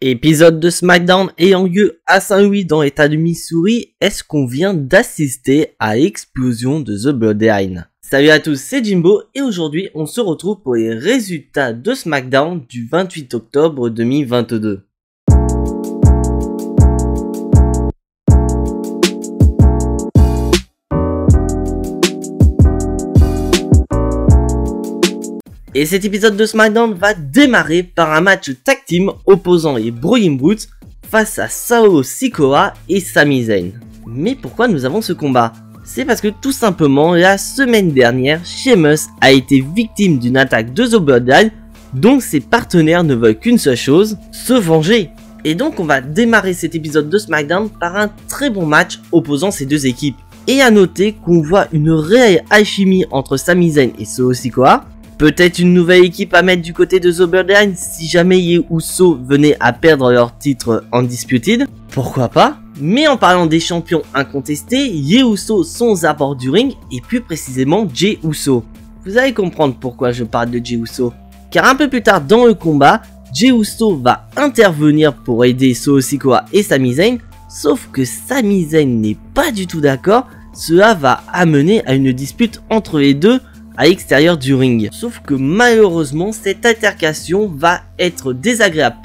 Épisode de SmackDown ayant lieu à Saint-Louis dans l'état du Missouri, est-ce qu'on vient d'assister à l'explosion de The Bloodline? Salut à tous, c'est Jimbo et aujourd'hui on se retrouve pour les résultats de SmackDown du 28 octobre 2022. Et cet épisode de SmackDown va démarrer par un match tag team opposant les Brawling Brutes face à Solo Sikoa et Sami Zayn. Mais pourquoi nous avons ce combat? C'est parce que tout simplement la semaine dernière, Sheamus a été victime d'une attaque de The Bloodline, donc ses partenaires ne veulent qu'une seule chose, se venger. Et donc on va démarrer cet épisode de SmackDown par un très bon match opposant ces deux équipes. Et à noter qu'on voit une réelle alchimie entre Sami Zayn et Solo Sikoa. Peut-être une nouvelle équipe à mettre du côté de The Bloodline si jamais les Usos venaient à perdre leur titre Undisputed. Pourquoi pas? Mais en parlant des champions incontestés, les Usos sont aux abords du ring et plus précisément Jey Uso. Vous allez comprendre pourquoi je parle de Jey Uso. Car un peu plus tard dans le combat, Jey Uso va intervenir pour aider Solo Sikoa et Sami Zayn. Sauf que Sami Zayn n'est pas du tout d'accord. Cela va amener à une dispute entre les deux à l'extérieur du ring. Sauf que malheureusement cette altercation va être désagréable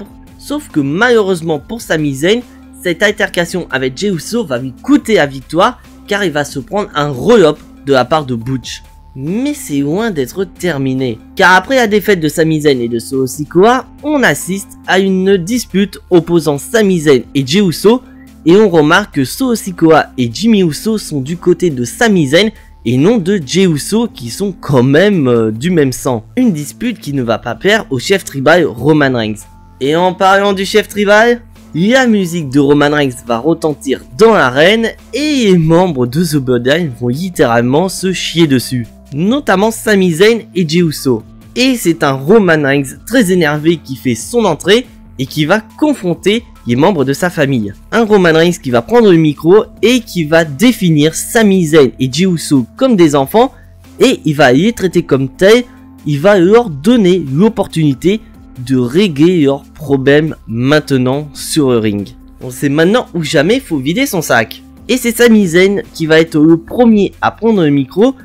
pour Sami Zayn, cette altercation avec Jey Uso va lui coûter la victoire car il va se prendre un roll-up de la part de Butch. Mais c'est loin d'être terminé, car après la défaite de Sami Zayn et de Solo Sikoa, on assiste à une dispute opposant Sami Zayn et Jey Uso et on remarque que Solo Sikoa et Jimmy Uso sont du côté de Sami Zayn et non de Jey Uso qui sont quand même du même sang. Une dispute qui ne va pas plaire au chef tribal Roman Reigns. Et en parlant du chef tribal, la musique de Roman Reigns va retentir dans l'arène et les membres de The Bloodline vont littéralement se chier dessus. Notamment Sami Zayn et Jey Uso. Et c'est un Roman Reigns très énervé qui fait son entrée et qui va confronter les membres de sa famille. Un Roman Reigns qui va prendre le micro et qui va définir Sami Zayn et Jey Uso comme des enfants et il va les traiter comme tels, il va leur donner l'opportunité de régler leurs problèmes maintenant sur le ring. On sait maintenant ou jamais, faut vider son sac. Et c'est Sami Zayn qui va être le premier à prendre le micro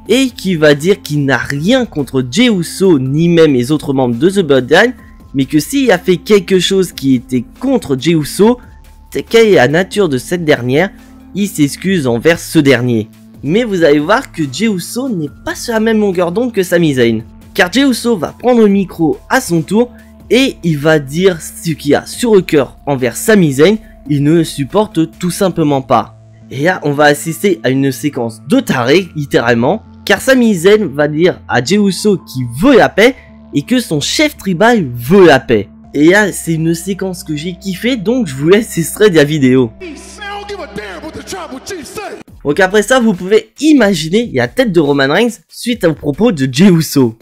et qui va dire qu'il n'a rien contre Jey Uso ni même les autres membres de The Bloodline, mais que s'il a fait quelque chose qui était contre Jey Uso, quelle est la nature de cette dernière, il s'excuse envers ce dernier. Mais vous allez voir que Jey Uso n'est pas sur la même longueur d'onde que Sami Zayn. Car Jey Uso va prendre le micro à son tour et il va dire ce qu'il a sur le cœur envers Sami Zayn, il ne le supporte tout simplement pas. Et là on va assister à une séquence de taré littéralement, car Sami Zayn va dire à Jey Uso qu'il veut la paix et que son chef tribal veut la paix. Et là c'est une séquence que j'ai kiffé, donc je vous laisse extrait de la vidéo. Donc après ça vous pouvez imaginer la tête de Roman Reigns suite aux propos de Jey Uso.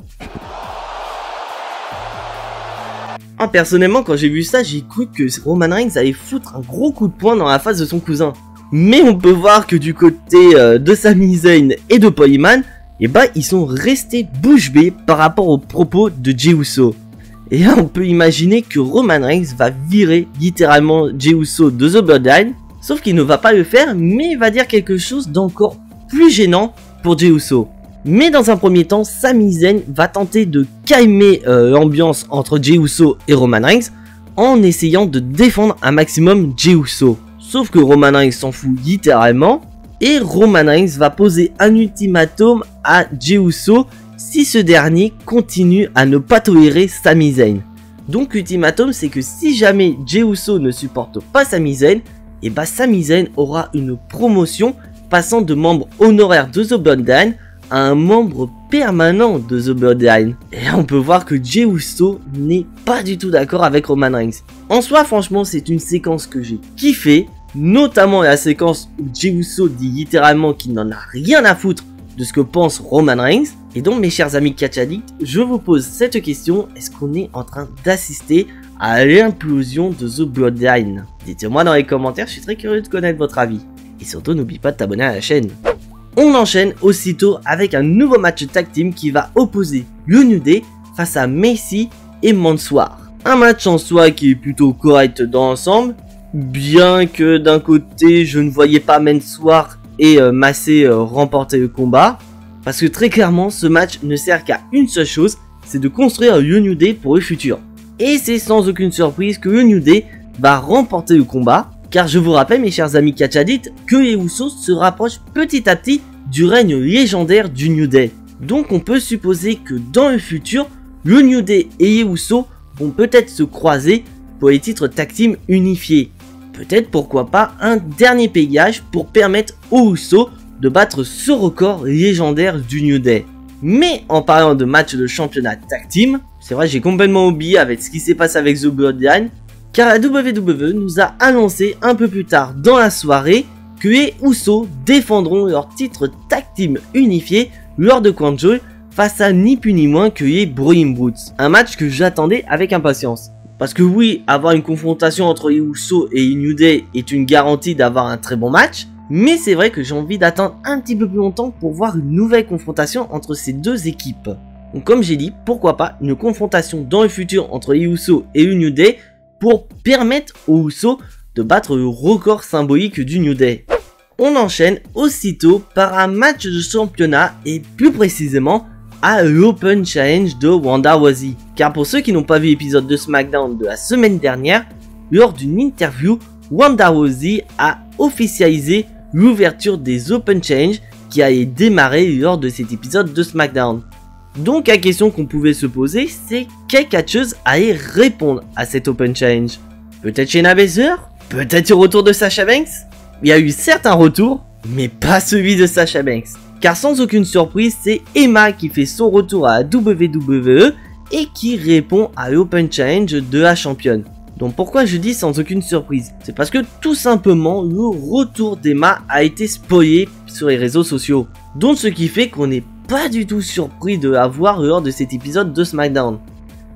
Personnellement quand j'ai vu ça j'ai cru que Roman Reigns allait foutre un gros coup de poing dans la face de son cousin. Mais on peut voir que du côté de Sami Zayn et de Paul Heyman, et bah ils sont restés bouche bée par rapport aux propos de Jey Uso. Et là on peut imaginer que Roman Reigns va virer littéralement Jey Uso de The Bloodline. Sauf qu'il ne va pas le faire, mais il va dire quelque chose d'encore plus gênant pour Jey Uso. Mais dans un premier temps, Sami Zayn va tenter de calmer l'ambiance entre Jey Uso et Roman Reigns en essayant de défendre un maximum Jey Uso. Sauf que Roman Reigns s'en fout littéralement. Et Roman Reigns va poser un ultimatum à Jey Uso si ce dernier continue à ne pas tolérer Sami Zayn. Donc l'ultimatum c'est que si jamais Jey Uso ne supporte pas Sami Zayn, et bah Sami Zayn aura une promotion passant de membre honoraire de The Bloodline à un membre permanent de The Bloodline. Et là on peut voir que Jey Uso n'est pas du tout d'accord avec Roman Reigns. En soi franchement c'est une séquence que j'ai kiffé. Notamment la séquence où Jey Uso dit littéralement qu'il n'en a rien à foutre de ce que pense Roman Reigns. Et donc mes chers amis catch addicts, je vous pose cette question, est-ce qu'on est en train d'assister à l'implosion de The Bloodline? Dites-moi dans les commentaires, je suis très curieux de connaître votre avis. Et surtout n'oublie pas de t'abonner à la chaîne. On enchaîne aussitôt avec un nouveau match tag team qui va opposer le New Day face à Macy et Mansoor. Un match en soi qui est plutôt correct dans l'ensemble, bien que d'un côté je ne voyais pas Mansoor et Massey remporter le combat, parce que très clairement ce match ne sert qu'à une seule chose, c'est de construire le New Day pour le futur. Et c'est sans aucune surprise que le New Day va remporter le combat, car je vous rappelle mes chers amis catch addicts que les Usos se rapprochent petit à petit du règne légendaire du New Day. Donc on peut supposer que dans le futur, le New Day et les Usos vont peut-être se croiser pour les titres tag team unifiés. Peut-être pourquoi pas un dernier payage pour permettre aux Usos de battre ce record légendaire du New Day. Mais en parlant de match de championnat tag team, c'est vrai j'ai complètement oublié avec ce qui s'est passé avec The Bloodline, car la WWE nous a annoncé un peu plus tard dans la soirée que les Usos défendront leur titre tag team unifié lors de Crown Jewel face à ni plus ni moins que les Brawling Brutes. Un match que j'attendais avec impatience. Parce que oui, avoir une confrontation entre les Usos et les New Day est une garantie d'avoir un très bon match, mais c'est vrai que j'ai envie d'attendre un petit peu plus longtemps pour voir une nouvelle confrontation entre ces deux équipes. Donc comme j'ai dit, pourquoi pas une confrontation dans le futur entre les Usos et le New Day pour permettre aux Usos de battre le record symbolique du New Day. On enchaîne aussitôt par un match de championnat et plus précisément à l'Open Challenge de Ronda Rousey. Car pour ceux qui n'ont pas vu l'épisode de SmackDown de la semaine dernière, lors d'une interview, Ronda Rousey a officialisé l'ouverture des Open Challenge qui allait démarrer lors de cet épisode de SmackDown. Donc la question qu'on pouvait se poser, c'est quelle catcheuse allait répondre à cet Open Challenge? Peut-être Shayna Baszler? Peut-être le retour de Sasha Banks? Il y a eu certes un retour, mais pas celui de Sasha Banks. Car sans aucune surprise, c'est Emma qui fait son retour à la WWE et qui répond à l'Open Challenge de la championne. Donc pourquoi je dis sans aucune surprise? C'est parce que tout simplement le retour d'Emma a été spoilé sur les réseaux sociaux. Donc ce qui fait qu'on n'est pas du tout surpris de la voir lors de cet épisode de SmackDown.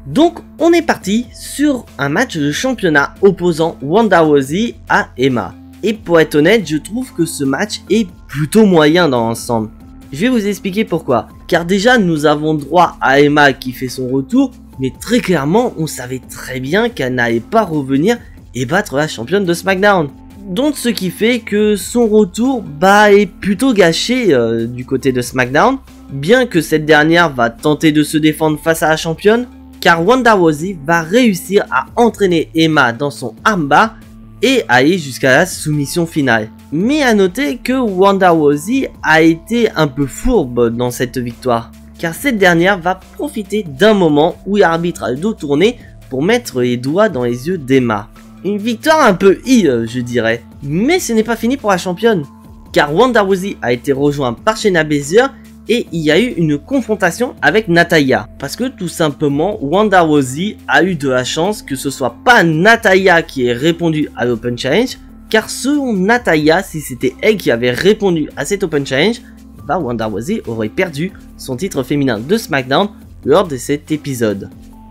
Donc on est parti sur un match de championnat opposant Ronda Rousey à Emma. Et pour être honnête, je trouve que ce match est plutôt moyen dans l'ensemble. Je vais vous expliquer pourquoi. Car déjà nous avons droit à Emma qui fait son retour, mais très clairement on savait très bien qu'elle n'allait pas revenir et battre la championne de SmackDown. Donc ce qui fait que son retour est plutôt gâché du côté de SmackDown, bien que cette dernière va tenter de se défendre face à la championne, car Ronda Rousey va réussir à entraîner Emma dans son armbar et aller jusqu'à la soumission finale. Mais à noter que Ronda Rousey a été un peu fourbe dans cette victoire, car cette dernière va profiter d'un moment où l'arbitre a le dos tourné pour mettre les doigts dans les yeux d'Emma. Une victoire un peu je dirais. Mais ce n'est pas fini pour la championne, car Ronda Rousey a été rejointe par Shayna Baszler et il y a eu une confrontation avec Natalya. Parce que tout simplement, Ronda Rousey a eu de la chance que ce soit pas Natalya qui ait répondu à l'Open Challenge, car selon Natalya, si c'était elle qui avait répondu à cet Open Challenge, Ronda Rousey aurait perdu son titre féminin de SmackDown lors de cet épisode.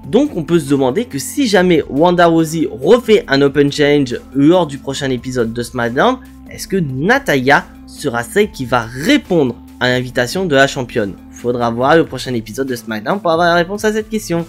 Donc on peut se demander que si jamais Ronda Rousey refait un Open Challenge lors du prochain épisode de SmackDown, est-ce que Natalya sera celle qui va répondre à l'invitation de la championne? Faudra voir le prochain épisode de SmackDown pour avoir la réponse à cette question.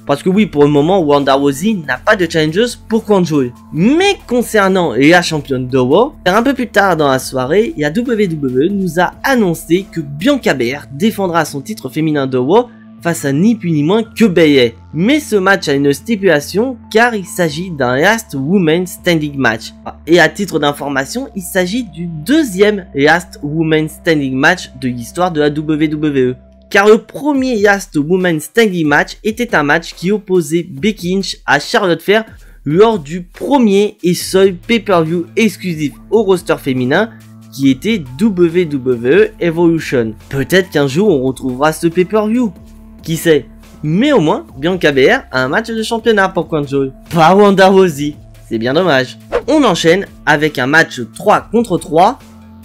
Parce que oui, pour le moment, Ronda Rousey n'a pas de challengeuse pour Crown Jewel. Mais concernant la championne de Raw, un peu plus tard dans la soirée, la WWE nous a annoncé que Bianca Belair défendra son titre féminin de Raw face à ni plus ni moins que Bayley. Mais ce match a une stipulation car il s'agit d'un Last Woman Standing match. Et à titre d'information, il s'agit du deuxième Last Woman Standing match de l'histoire de la WWE. Car le premier Last Woman Standing match était un match qui opposait Becky Lynch à Charlotte Flair lors du premier et seul pay-per-view exclusif au roster féminin qui était WWE Evolution. Peut-être qu'un jour on retrouvera ce pay-per-view. Qui sait? Mais au moins, Bianca Belair a un match de championnat pour Crown Jewel. Pas Ronda Rousey. C'est bien dommage. On enchaîne avec un match 3 contre 3.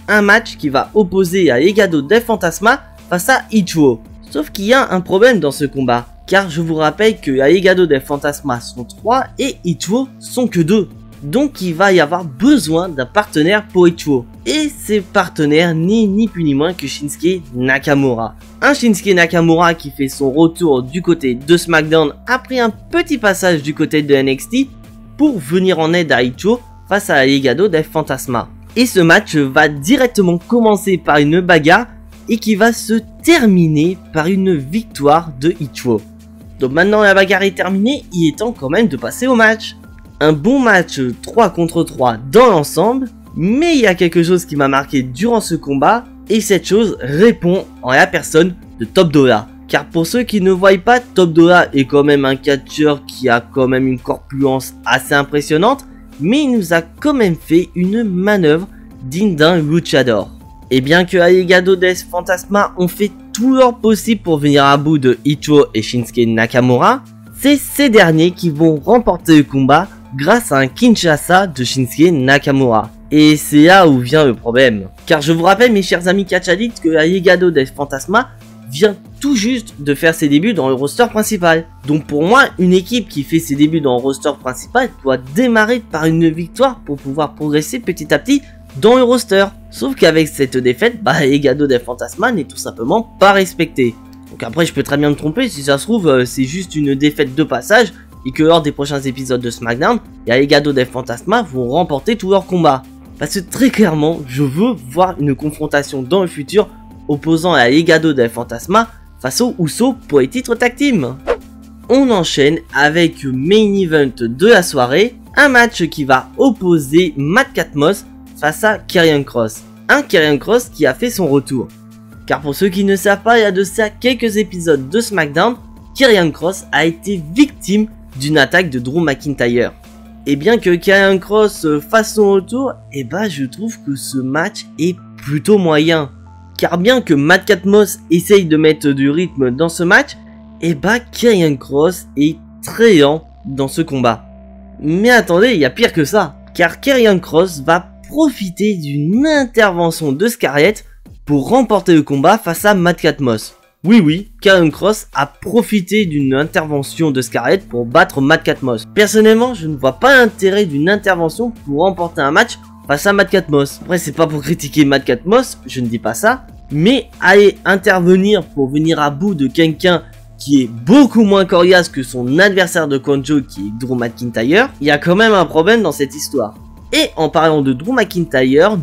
Un match qui va opposer la Legado del Fantasma face à Ichigo. Sauf qu'il y a un problème dans ce combat. Car je vous rappelle que la Legado del Fantasma sont 3 et Ichigo sont que 2. Donc il va y avoir besoin d'un partenaire pour Ichigo. Et ce partenaire n'est ni plus ni moins que Shinsuke Nakamura. Un Shinsuke Nakamura qui fait son retour du côté de SmackDown après un petit passage du côté de NXT pour venir en aide à Ichigo face à la Legado del Fantasma. Et ce match va directement commencer par une bagarre et qui va se terminer par une victoire de Ichigo. Donc maintenant la bagarre est terminée, il est temps quand même de passer au match. Un bon match 3 contre 3 dans l'ensemble, mais il y a quelque chose qui m'a marqué durant ce combat, et cette chose répond en la personne de Top Dollar. Car pour ceux qui ne voient pas, Top Dollar est quand même un catcheur qui a quand même une corpulence assez impressionnante, mais il nous a quand même fait une manœuvre digne d'un luchador. Et bien que la Legado del Fantasma ont fait tout leur possible pour venir à bout de Ichigo et Shinsuke Nakamura, c'est ces derniers qui vont remporter le combat grâce à un Kinshasa de Shinsuke Nakamura. Et c'est là où vient le problème. Car je vous rappelle mes chers amis catch addicts que la Legado del Fantasma vient tout juste de faire ses débuts dans le roster principal. Donc pour moi, une équipe qui fait ses débuts dans le roster principal doit démarrer par une victoire pour pouvoir progresser petit à petit dans le roster. Sauf qu'avec cette défaite, la Legado del Fantasma n'est tout simplement pas respectée. Donc après je peux très bien me tromper, si ça se trouve c'est juste une défaite de passage et que lors des prochains épisodes de SmackDown, la Legado del Fantasma vont remporter tous leurs combats. Parce que très clairement, je veux voir une confrontation dans le futur opposant la Legado del Fantasma face aux Usos pour les titres tag team. On enchaîne avec le main event de la soirée, un match qui va opposer Matt Catmos face à Karrion Kross. Un Karrion Kross qui a fait son retour. Car pour ceux qui ne savent pas, il y a de ça quelques épisodes de SmackDown, Karrion Kross a été victime d'une attaque de Drew McIntyre. Et bien que Karrion Kross fasse son retour, je trouve que ce match est plutôt moyen. Car bien que Matt Catmos essaye de mettre du rythme dans ce match, Karrion Kross est très lent dans ce combat. Mais attendez, il y a pire que ça. Car Karrion Kross va profiter d'une intervention de Scarlett pour remporter le combat face à Matt Catmos. Oui, Karrion Kross a profité d'une intervention de Scarlett pour battre Matt Catmos. Personnellement, je ne vois pas l'intérêt d'une intervention pour remporter un match face à Matt Catmos. Après, c'est pas pour critiquer Matt Catmos, je ne dis pas ça, mais aller intervenir pour venir à bout de quelqu'un qui est beaucoup moins coriace que son adversaire de Konjo qui est Drew McIntyre, il y a quand même un problème dans cette histoire. Et en parlant de Drew McIntyre,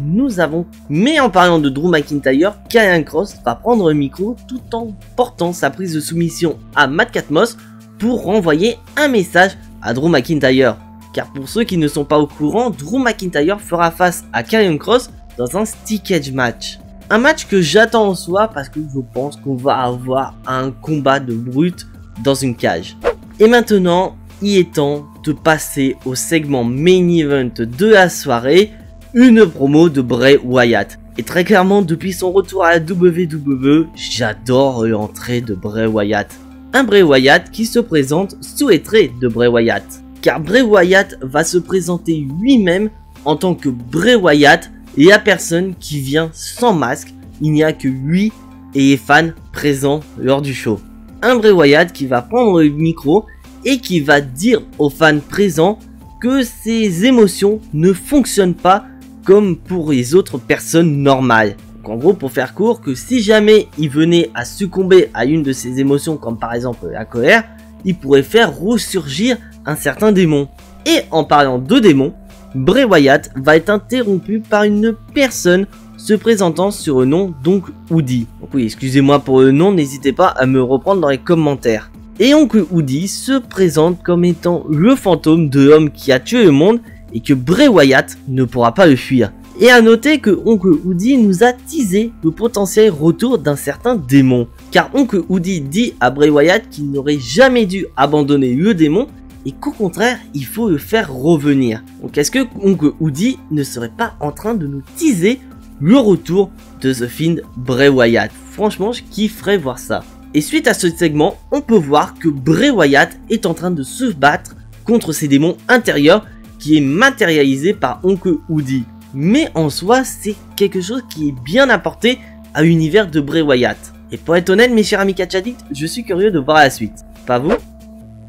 Karrion Kross va prendre le micro tout en portant sa prise de soumission à Matt Catmos pour renvoyer un message à Drew McIntyre. Car pour ceux qui ne sont pas au courant, Drew McIntyre fera face à Karrion Kross dans un Steel Cage match. Un match que j'attends en soi parce que je pense qu'on va avoir un combat de brut dans une cage. Et maintenant, il est temps de passer au segment main event de la soirée, une promo de Bray Wyatt. Et très clairement, depuis son retour à la WWE, j'adore l'entrée de Bray Wyatt. Un Bray Wyatt qui se présente sous les traits de Bray Wyatt. Car Bray Wyatt va se présenter lui-même en tant que Bray Wyatt, la personne qui vient sans masque. Il n'y a que lui et les fans présents lors du show. Un Bray Wyatt qui va prendre le micro et qui va dire aux fans présents que ses émotions ne fonctionnent pas comme pour les autres personnes normales. Donc en gros, pour faire court, que si jamais il venait à succomber à une de ses émotions, comme par exemple la colère, il pourrait faire ressurgir un certain démon. Et en parlant de démon, Bray Wyatt va être interrompu par une personne se présentant sur le nom d'Oncle Howdy. Donc oui, excusez-moi pour le nom, n'hésitez pas à me reprendre dans les commentaires. Et Oncle Howdy se présente comme étant le fantôme de l'homme qui a tué le monde et que Bray Wyatt ne pourra pas le fuir. Et à noter que Oncle Howdy nous a teasé le potentiel retour d'un certain démon. Car Oncle Howdy dit à Bray Wyatt qu'il n'aurait jamais dû abandonner le démon et qu'au contraire, il faut le faire revenir. Donc est-ce que Oncle Howdy ne serait pas en train de nous teaser le retour de The Fiend Bray Wyatt? Franchement, je kifferais voir ça. Et suite à ce segment, on peut voir que Bray Wyatt est en train de se battre contre ses démons intérieurs qui est matérialisé par Oncle Howdy. Mais en soi, c'est quelque chose qui est bien apporté à l'univers de Bray Wyatt. Et pour être honnête, mes chers amis catch addicts, je suis curieux de voir la suite. Pas vous?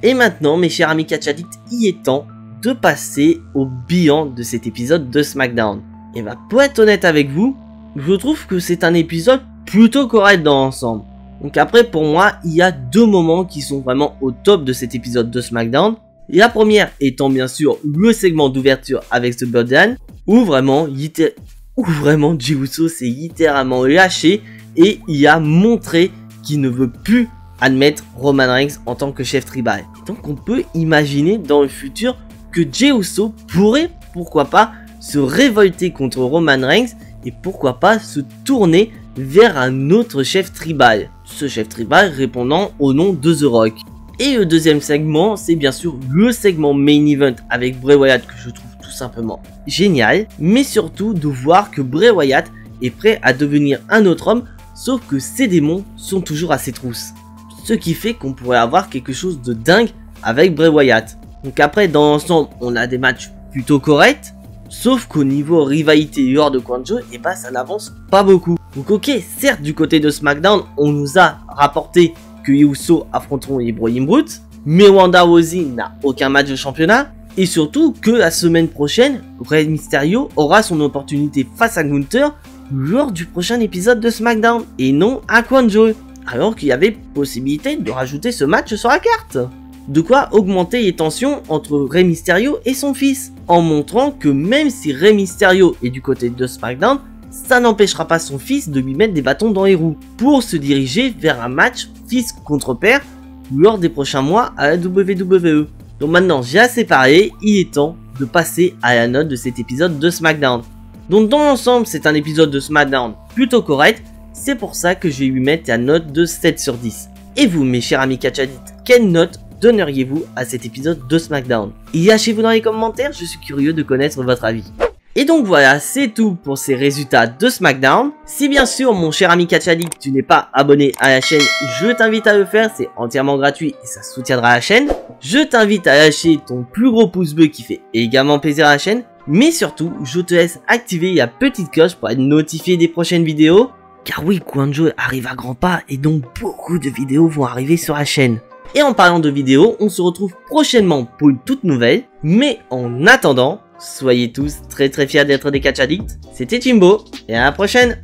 Et maintenant, mes chers amis catch addicts, il est temps de passer au bilan de cet épisode de SmackDown. Et bah pour être honnête avec vous, je trouve que c'est un épisode plutôt correct dans l'ensemble. Donc après pour moi, il y a deux moments qui sont vraiment au top de cet épisode de SmackDown. La première étant bien sûr le segment d'ouverture avec The Bloodline, où vraiment Jey Uso s'est littéralement lâché et il a montré qu'il ne veut plus admettre Roman Reigns en tant que chef tribal. Donc on peut imaginer dans le futur que Jey Uso pourrait, pourquoi pas, se révolter contre Roman Reigns et pourquoi pas se tourner vers un autre chef tribal. Ce chef tribal répondant au nom de The Rock. Et le deuxième segment, c'est bien sûr le segment main event avec Bray Wyatt que je trouve tout simplement génial. Mais surtout de voir que Bray Wyatt est prêt à devenir un autre homme, sauf que ses démons sont toujours à ses trousses. Ce qui fait qu'on pourrait avoir quelque chose de dingue avec Bray Wyatt. Donc après, dans l'ensemble, on a des matchs plutôt corrects. Sauf qu'au niveau rivalité hors de coin de jeu, et bah ça n'avance pas beaucoup. Donc ok, certes du côté de SmackDown, on nous a rapporté que Uso affronteront les Brawling Brutes, mais Ronda Rousey n'a aucun match de championnat. Et surtout que la semaine prochaine, Rey Mysterio aura son opportunité face à Gunther lors du prochain épisode de SmackDown, et non à coin de jeu. Alors qu'il y avait possibilité de rajouter ce match sur la carte. De quoi augmenter les tensions entre Rey Mysterio et son fils, en montrant que même si Rey Mysterio est du côté de SmackDown, ça n'empêchera pas son fils de lui mettre des bâtons dans les roues, pour se diriger vers un match fils contre père lors des prochains mois à la WWE. Donc maintenant j'ai assez parlé, il est temps de passer à la note de cet épisode de SmackDown. Donc dans l'ensemble c'est un épisode de SmackDown plutôt correct, c'est pour ça que je vais lui mettre la note de 7 sur 10. Et vous mes chers amis catchadites, quelle note donneriez-vous à cet épisode de SmackDown? Lâchez-vous dans les commentaires, je suis curieux de connaître votre avis. Et donc voilà, c'est tout pour ces résultats de SmackDown. Si bien sûr mon cher ami catchaddict, tu n'es pas abonné à la chaîne, je t'invite à le faire, c'est entièrement gratuit et ça soutiendra la chaîne. Je t'invite à lâcher ton plus gros pouce bleu qui fait également plaisir à la chaîne. Mais surtout, je te laisse activer la petite cloche pour être notifié des prochaines vidéos. Car oui, Coin de Jeu arrive à grands pas et donc beaucoup de vidéos vont arriver sur la chaîne. Et en parlant de vidéos, on se retrouve prochainement pour une toute nouvelle. Mais en attendant, soyez tous très fiers d'être des catch addicts. C'était Jimbo et à la prochaine.